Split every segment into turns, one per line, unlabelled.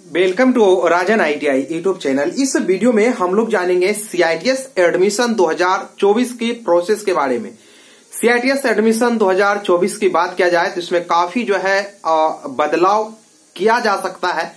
Welcome to Rajan ITI YouTube channel. इस video में हम लोग जानेंगे सीआईटीएस एडमिशन 2024 की प्रोसेस के बारे में। सीआईटीएस एडमिशन 2024 की बात किया जाए तो इसमें काफी जो है बदलाव किया जा सकता है,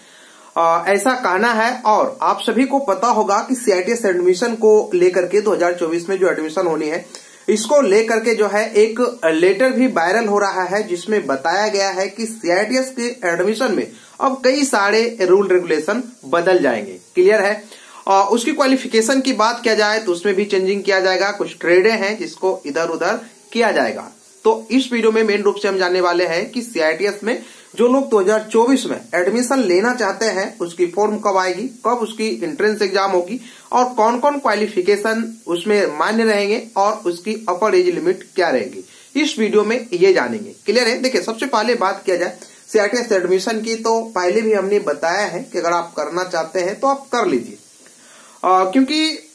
ऐसा कहना है। और आप सभी को पता होगा कि सीआईटीएस एडमिशन को लेकर के 2024 में जो एडमिशन होनी है, इसको लेकर के जो है एक लेटर भी वायरल हो रहा है, जिसमें बताया गया है कि सीआईटीएस के एडमिशन में अब कई सारे रूल रेगुलेशन बदल जाएंगे। क्लियर है। उसकी क्वालिफिकेशन की बात किया जाए तो उसमें भी चेंजिंग किया जाएगा। कुछ ट्रेडें हैं जिसको इधर उधर किया जाएगा। तो इस वीडियो में मेन रूप से हम जानने वाले हैं कि सीआईटीएस में जो लोग 2024 में एडमिशन लेना चाहते हैं उसकी फॉर्म कब आएगी, कब उसकी एंट्रेंस एग्जाम होगी और कौन कौन क्वालिफिकेशन उसमें मान्य रहेंगे और उसकी अपर एज लिमिट क्या रहेगी, इस वीडियो में ये जानेंगे। क्लियर है। देखिए, सबसे पहले बात किया जाए सीआईटीएस एडमिशन की, तो पहले भी हमने बताया है कि अगर आप करना चाहते हैं तो आप कर लीजिए, क्योंकि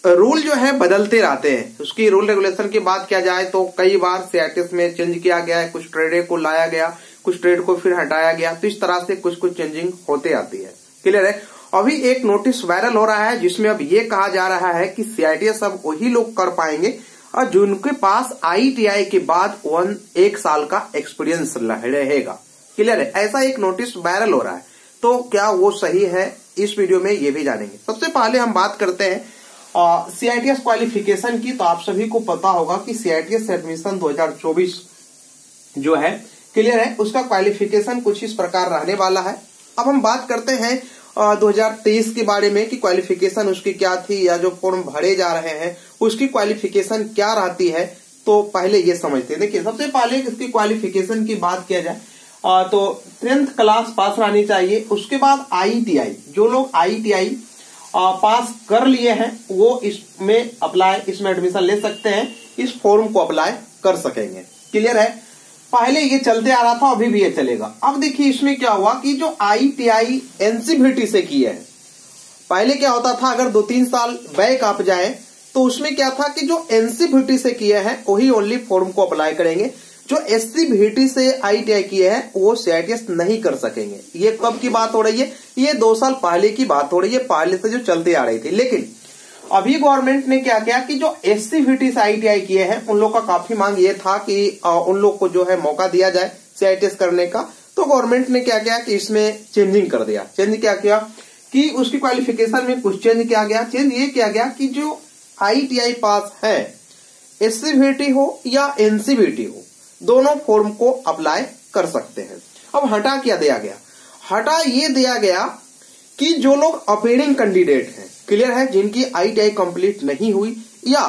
रूल जो है बदलते रहते हैं। उसकी रूल रेगुलेशन की बात किया जाए तो कई बार सीआईटीएस में चेंज किया गया है, कुछ ट्रेड को लाया गया, कुछ ट्रेड को फिर हटाया गया, तो इस तरह से कुछ कुछ चेंजिंग होते आती है। क्लियर है। अभी एक नोटिस वायरल हो रहा है जिसमें अब ये कहा जा रहा है कि सीआईटीएस अब वही लोग कर पाएंगे और जिनके पास आईटीआई के बाद 1 साल का एक्सपीरियंस रहेगा। क्लियर है। ऐसा एक नोटिस वायरल हो रहा है, तो क्या वो सही है, इस वीडियो में ये भी जानेंगे। सबसे पहले हम बात करते हैं सीआईटीएस क्वालिफिकेशन की। तो आप सभी को पता होगा कि सीआईटीएस एडमिशन 2024 जो है, क्लियर है, उसका क्वालिफिकेशन कुछ इस प्रकार रहने वाला है। अब हम बात करते हैं 2023 के बारे में कि क्वालिफिकेशन उसकी क्या थी, या जो फॉर्म भरे जा रहे हैं उसकी क्वालिफिकेशन क्या रहती है। तो पहले ये समझते हैं। देखिए, सबसे पहले इसकी क्वालिफिकेशन की बात किया जाए तो 10th क्लास पास रहनी चाहिए। उसके बाद आईटीआई, जो लोग आईटीआई पास कर लिए हैं वो इसमें एडमिशन ले सकते हैं, इस फॉर्म को अप्लाई कर सकेंगे। क्लियर है। पहले ये चलते आ रहा था, अभी भी ये चलेगा। अब देखिए इसमें क्या हुआ कि जो आईटीआई एनसीवीटी से किए हैं, पहले क्या होता था, अगर 2-3 साल बैक आप जाए तो उसमें क्या था कि जो एनसीवीटी से किए हैं वही ओनली फॉर्म को अप्लाई करेंगे। जो एससीवीटी से आईटीआई किए हैं वो सीआईटीएस नहीं कर सकेंगे। ये कब की बात हो रही है? ये 2 साल पहले की बात हो रही है, पहले से जो चलती आ रही थी। लेकिन अभी गवर्नमेंट ने क्या किया कि जो एससीवीटी से आईटीआई किए हैं उन लोग का काफी मांग ये था कि उन लोग को जो है मौका दिया जाए सीआईटीएस करने का। तो गवर्नमेंट ने क्या किया कि इसमें चेंजिंग कर दिया। चेंज क्या किया कि उसकी क्वालिफिकेशन में कुछ चेंज किया गया। चेंज ये किया गया कि जो आईटीआई पास है, एससीवीटी हो या एनसीवीटी हो, दोनों फॉर्म को अप्लाई कर सकते हैं। अब हटा क्या दिया गया? हटा ये दिया गया कि जो लोग अपीयरिंग कैंडिडेट हैं, क्लियर है, जिनकी आईटीआई कंप्लीट नहीं हुई या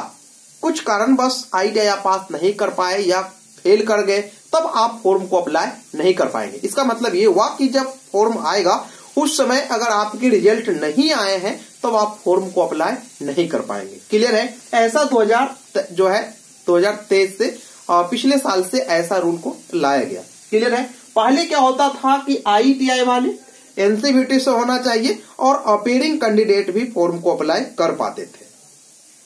कुछ कारणवश आईटीआई पास नहीं कर पाए या फेल कर गए, तब आप फॉर्म को अप्लाई नहीं कर पाएंगे। इसका मतलब ये हुआ कि जब फॉर्म आएगा उस समय अगर आपकी रिजल्ट नहीं आए हैं तब आप फॉर्म को अप्लाई नहीं कर पाएंगे। क्लियर है। ऐसा 2023 से पिछले साल से ऐसा रूल को लाया गया। क्लियर है। पहले क्या होता था कि आईटीआई वाले एनसीवीटी से होना चाहिए और अपीयरिंग कैंडिडेट भी फॉर्म को अप्लाई कर पाते थे।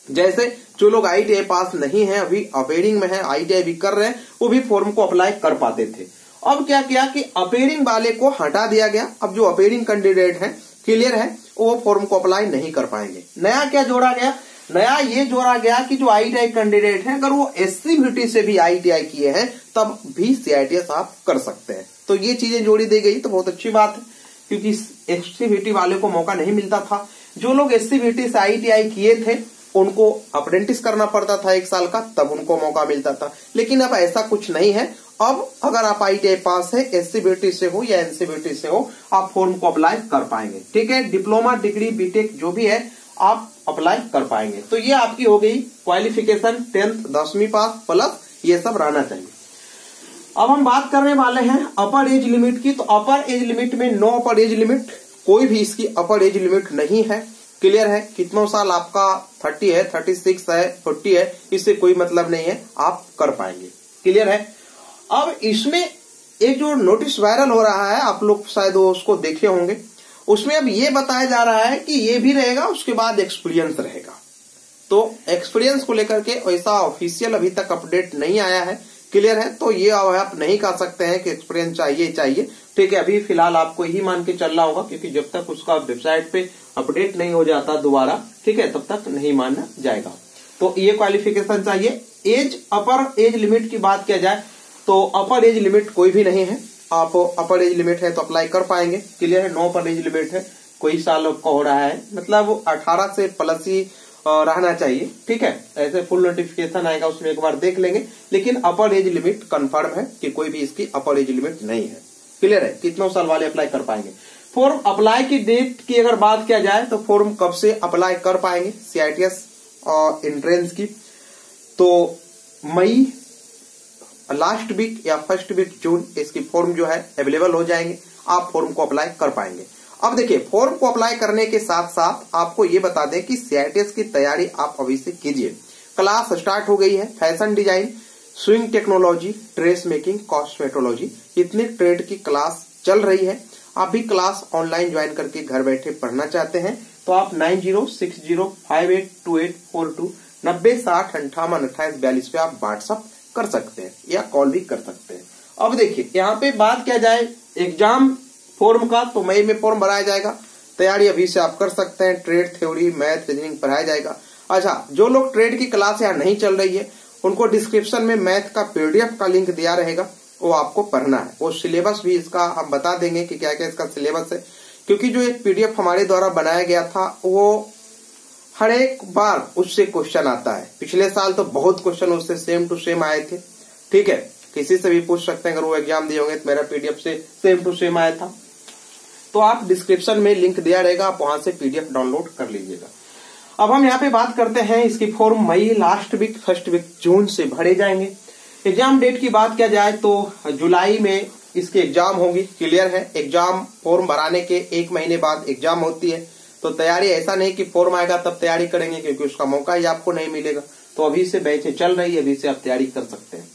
जैसे जो लोग आईटीआई पास नहीं है, अभी अपीयरिंग में है, आईटीआई भी कर रहे हैं, वो भी फॉर्म को अप्लाई कर पाते थे। अब क्या किया कि अपीयरिंग वाले को हटा दिया गया। अब जो अपीयरिंग कैंडिडेट है, क्लियर है, वो फॉर्म को अप्लाई नहीं कर पाएंगे। नया क्या जोड़ा गया? नया ये जोड़ा गया कि जो आईटीआई कैंडिडेट हैं, अगर वो एससीवीटी से भी आईटीआई किए हैं तब भी सीआईटीएस आप कर सकते हैं। तो ये चीजें जोड़ी दी गई, तो बहुत अच्छी बात है, क्योंकि एससीवीटी वाले को मौका नहीं मिलता था। जो लोग एससीवीटी से आईटीआई किए थे उनको अप्रेंटिस करना पड़ता था 1 साल का, तब उनको मौका मिलता था। लेकिन अब ऐसा कुछ नहीं है। अब अगर आप आईटीआई पास है, एससीवीटी से हो या एनसीवीटी से हो, आप फॉर्म को अप्लाई कर पाएंगे। ठीक है। डिप्लोमा, डिग्री, बीटेक जो भी है आप अप्लाई कर पाएंगे। तो ये आपकी हो गई क्वालिफिकेशन, 10th 10वीं पास प्लस ये सब रहना चाहिए। अब हम बात करने वाले हैं अपर एज लिमिट की। तो अपर एज लिमिट में नो अपर एज लिमिट, कोई भी इसकी अपर एज लिमिट नहीं है। क्लियर है। कितना साल आपका 30 है, 36 है, 40 है, इससे कोई मतलब नहीं है, आप कर पाएंगे। क्लियर है। अब इसमें एक जो नोटिस वायरल हो रहा है, आप लोग शायद उसको देखे होंगे, उसमें अब ये बताया जा रहा है कि ये भी रहेगा, उसके बाद एक्सपीरियंस रहेगा। तो एक्सपीरियंस को लेकर के ऐसा ऑफिशियल अभी तक अपडेट नहीं आया है। क्लियर है। तो ये आप नहीं कह सकते हैं कि एक्सपीरियंस चाहिए। ठीक है, अभी फिलहाल आपको यही मान के चलना होगा, क्योंकि जब तक उसका वेबसाइट पे अपडेट नहीं हो जाता दोबारा, ठीक है, तब तक नहीं माना जाएगा। तो ये क्वालिफिकेशन चाहिए। एज, अपर एज लिमिट की बात किया जाए तो अपर एज लिमिट कोई भी नहीं है। आप अपर एज लिमिट है तो अप्लाई कर पाएंगे, क्लियर है। नो अपर एज लिमिट है, कोई साल आपका हो रहा है, मतलब 18 से प्लस ही रहना चाहिए, ठीक है। ऐसे फुल नोटिफिकेशन आएगा, उसमें एक बार देख लेंगे, लेकिन अपर एज लिमिट कंफर्म है कि कोई भी इसकी अपर एज लिमिट नहीं है, क्लियर है। कितनों साल वाले अप्लाई कर पाएंगे। फॉर्म अप्लाई की डेट की अगर बात किया जाए तो फॉर्म कब से अप्लाई कर पाएंगे CITS और एंट्रेंस की, तो मई लास्ट वीक या फर्स्ट वीक जून इसकी फॉर्म जो है अवेलेबल हो जाएंगे, आप फॉर्म को अप्लाई कर पाएंगे। अब देखिए, फॉर्म को अप्लाई करने के साथ साथ आपको ये बता दें कि CITS की तैयारी आप अभी से कीजिए। क्लास स्टार्ट हो गई है। Fashion design, swing technology, dress making, cosmetology, इतने ट्रेड की क्लास चल रही है। आप भी क्लास ऑनलाइन ज्वाइन करके घर बैठे पढ़ना चाहते हैं तो आप 9060582842 9060582842 पे आप व्हाट्सअप कर सकते हैं या कॉल भी कर सकते हैं। अब देखिए, यहाँ पे बात किया जाए एग्जाम फॉर्म का, तो मई में फॉर्म भराया जाएगा। तैयारी अभी से आप कर सकते हैं। ट्रेड थ्योरी, मैथ, रीजनिंग पढ़ाया जाएगा। अच्छा, जो लोग ट्रेड की क्लास यहाँ नहीं चल रही है उनको डिस्क्रिप्शन में मैथ का PDF का लिंक दिया रहेगा, वो आपको पढ़ना है। वो सिलेबस भी इसका हम बता देंगे कि क्या क्या इसका सिलेबस है, क्योंकि जो एक PDF हमारे द्वारा बनाया गया था वो हर एक बार उससे क्वेश्चन आता है। पिछले साल तो बहुत क्वेश्चन उससे सेम टू सेम आए थे, ठीक है। किसी से भी पूछ सकते हैं, अगर वो एग्जाम दिए होंगे तो मेरा PDF से सेम टू सेम आया था। तो आप डिस्क्रिप्शन में लिंक दिया रहेगा, आप वहां से PDF डाउनलोड कर लीजिएगा। अब हम यहाँ पे बात करते हैं, इसकी फॉर्म मई लास्ट वीक फर्स्ट वीक जून से भरे जाएंगे। एग्जाम डेट की बात किया जाए तो जुलाई में इसकी एग्जाम होगी, क्लियर है। एग्जाम फॉर्म भराने के 1 महीने बाद एग्जाम होती है, तो तैयारी ऐसा नहीं कि फॉर्म आएगा तब तैयारी करेंगे, क्योंकि उसका मौका ही आपको नहीं मिलेगा। तो अभी से बैचें चल रही है, अभी से आप तैयारी कर सकते हैं।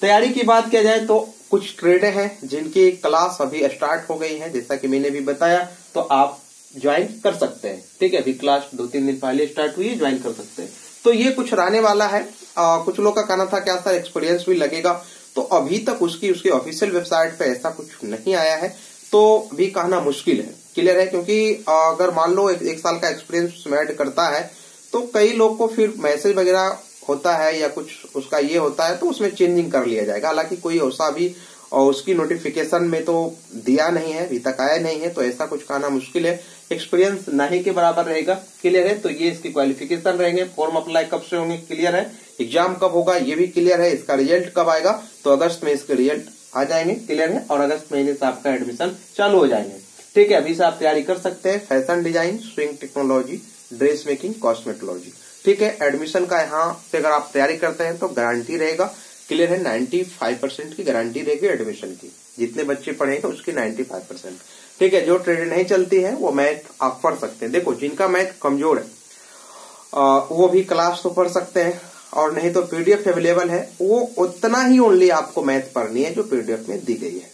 तैयारी की बात किया जाए तो कुछ ट्रेड हैं जिनकी क्लास अभी स्टार्ट हो गई है, जैसा कि मैंने भी बताया, तो आप ज्वाइन कर सकते हैं, ठीक है। अभी क्लास 2-3 दिन पहले स्टार्ट हुई है, ज्वाइन कर सकते हैं। तो ये कुछ रहने वाला है। कुछ लोग का कहना था क्या सर एक्सपीरियंस भी लगेगा, तो अभी तक उसकी ऑफिशियल वेबसाइट पे ऐसा कुछ नहीं आया है, तो भी कहना मुश्किल है, क्लियर है। क्योंकि अगर मान लो एक साल का एक्सपीरियंस उसमें ऐड करता है तो कई लोग को फिर मैसेज वगैरह होता है या कुछ उसका ये होता है, तो उसमें चेंजिंग कर लिया जाएगा। हालांकि कोई ऐसा भी उसकी नोटिफिकेशन में तो दिया नहीं है, अभी तक आया नहीं है, तो ऐसा कुछ कहना मुश्किल है। एक्सपीरियंस नहीं के बराबर रहेगा, क्लियर है। तो ये इसकी क्वालिफिकेशन रहेंगे। फॉर्म अप्लाई कब से होंगे, क्लियर है। एग्जाम कब होगा ये भी क्लियर है। इसका रिजल्ट कब आएगा, तो अगस्त में इसके रिजल्ट आ जाएंगे, क्लियर है। और अगस्त महीने से आपका एडमिशन चालू हो जाएंगे, ठीक है। अभी से आप तैयारी कर सकते हैं। Fashion design, swing technology, dress making, cosmetology, ठीक है। एडमिशन का यहाँ से अगर आप तैयारी करते हैं तो गारंटी रहेगा, क्लियर है। 95% की गारंटी रहेगी एडमिशन की। जितने बच्चे पढ़ेंगे उसकी 95%, ठीक है। जो ट्रेड नहीं चलती है वो मैथ आप पढ़ सकते हैं। देखो, जिनका मैथ कमजोर है वो भी क्लास तो पढ़ सकते हैं, और नहीं तो PDF अवेलेबल है, वो उतना ही ओनली आपको मैथ पढ़नी है जो PDF में दी गई है,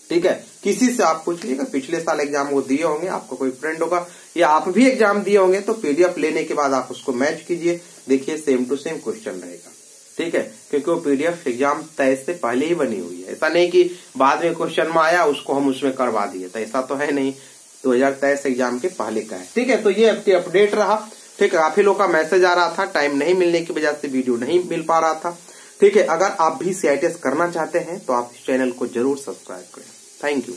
ठीक है। किसी से आप पूछ लीजिएगा, पिछले साल एग्जाम वो दिए होंगे, आपको कोई फ्रेंड होगा या आप भी एग्जाम दिए होंगे, तो PDF लेने के बाद आप उसको मैच कीजिए, देखिए सेम टू सेम क्वेश्चन रहेगा, ठीक है। क्योंकि वो PDF एग्जाम तय से पहले ही बनी हुई है। ऐसा नहीं कि बाद में क्वेश्चन में आया उसको हम उसमें करवा दिए, तो ऐसा तो है नहीं। 2023 एग्जाम के पहले का है, ठीक है। तो ये आपकी अपडेट रहा, ठीक है। काफी लोगों का मैसेज आ रहा था, टाइम नहीं मिलने की वजह से वीडियो नहीं मिल पा रहा था, ठीक है। अगर आप भी CITS करना चाहते हैं तो आप इस चैनल को जरूर सब्सक्राइब करें। Thank you.